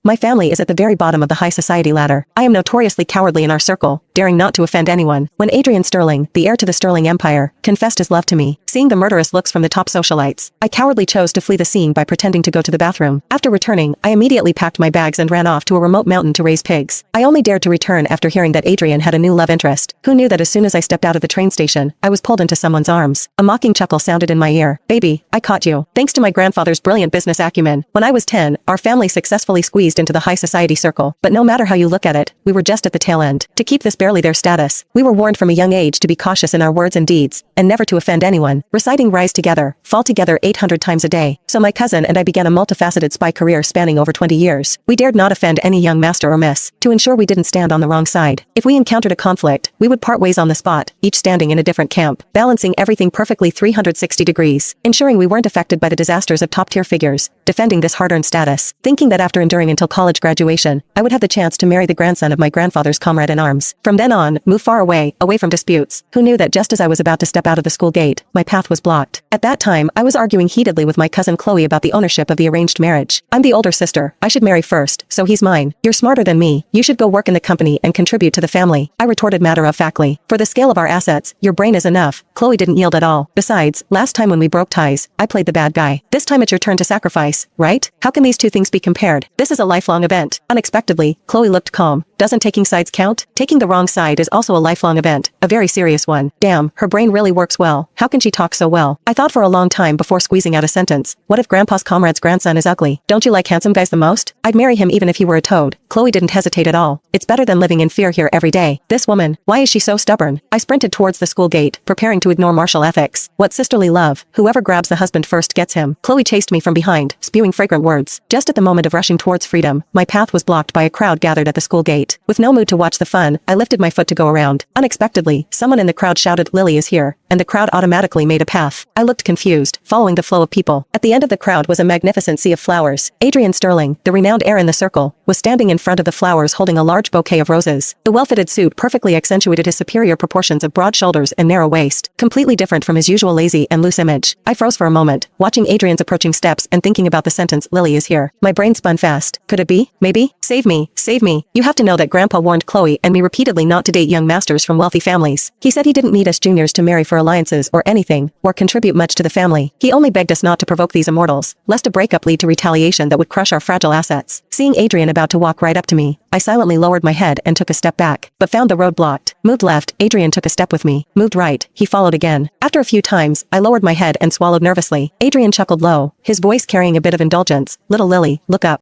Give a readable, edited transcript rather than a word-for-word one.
My family is at the very bottom of the high society ladder. I am notoriously cowardly in our circle, daring not to offend anyone. When Adrian Sterling, the heir to the Sterling Empire, confessed his love to me, seeing the murderous looks from the top socialites, I cowardly chose to flee the scene by pretending to go to the bathroom. After returning, I immediately packed my bags and ran off to a remote mountain to raise pigs. I only dared to return after hearing that Adrian had a new love interest. Who knew that as soon as I stepped out of the train station, I was pulled into someone's arms? A mocking chuckle sounded in my ear. Baby, I caught you. Thanks to my grandfather's brilliant business acumen. When I was 10, our family successfully squeezed into the high society circle. But no matter how you look at it, we were just at the tail end. To keep this barely their status, we were warned from a young age to be cautious in our words and deeds, and never to offend anyone. Reciting rise together, fall together 800 times a day. So my cousin and I began a multifaceted spy career spanning over 20 years. We dared not offend any young master or miss, to ensure we didn't stand on the wrong side. If we encountered a conflict, we would part ways on the spot, each standing in a different camp, balancing everything perfectly 360 degrees, ensuring we weren't affected by the disasters of top-tier figures, defending this hard-earned status, thinking that after enduring until college graduation, I would have the chance to marry the grandson of my grandfather's comrade in arms. From then on, move far away from disputes. Who knew that just as I was about to step out of the school gate, my path was blocked? At that time, I was arguing heatedly with my cousin Chloe about the ownership of the arranged marriage. I'm the older sister, I should marry first, so he's mine. You're smarter than me, you should go work in the company and contribute to the family, I retorted matter-of-factly. For the scale of our assets, your brain is enough. Chloe didn't yield at all. Besides, last time when we broke ties, I played the bad guy. This time it's your turn to sacrifice, right? How can these two things be compared? This is a lifelong event. Unexpectedly, Chloe looked calm. Doesn't taking sides count? Taking the wrong side is also a lifelong event, a very serious one. Damn, her brain really works well. How can she talk so well? I thought for a long time before squeezing out a sentence. What if Grandpa's comrade's grandson is ugly? Don't you like handsome guys the most? I'd marry him even if he were a toad. Chloe didn't hesitate at all. It's better than living in fear here every day. This woman, why is she so stubborn? I sprinted towards the school gate, preparing to ignore martial ethics. What sisterly love? Whoever grabs the husband first gets him. Chloe chased me from behind, spewing fragrant words. Just at the moment of rushing towards freedom, my path was blocked by a crowd gathered at the school gate. With no mood to watch the fun, I lifted my foot to go around. Unexpectedly, someone in the crowd shouted, "Lily is here," and the crowd automatically made a path. I looked confused, following the flow of people. At the end of the crowd was a magnificent sea of flowers. Adrian Sterling, the renowned heir in the circle, was standing in front of the flowers holding a large bouquet of roses. The well-fitted suit perfectly accentuated his superior proportions of broad shoulders and narrow waist, completely different from his usual lazy and loose image. I froze for a moment, watching Adrian's approaching steps and thinking about the sentence, "Lily is here." My brain spun fast. Could it be? Maybe? Save me, save me. You have to know that Grandpa warned Chloe and me repeatedly not to date young masters from wealthy families. He said he didn't need us juniors to marry for alliances or anything, or contribute much to the family. He only begged us not to provoke these immortals, lest a breakup lead to retaliation that would crush our fragile assets. Seeing Adrian about to walk right up to me, I silently lowered my head and took a step back, but found the road blocked. Moved left, Adrian took a step with me. Moved right, he followed again. After a few times, I lowered my head and swallowed nervously. Adrian chuckled low, his voice carrying a bit of indulgence. "Little Lily, look up.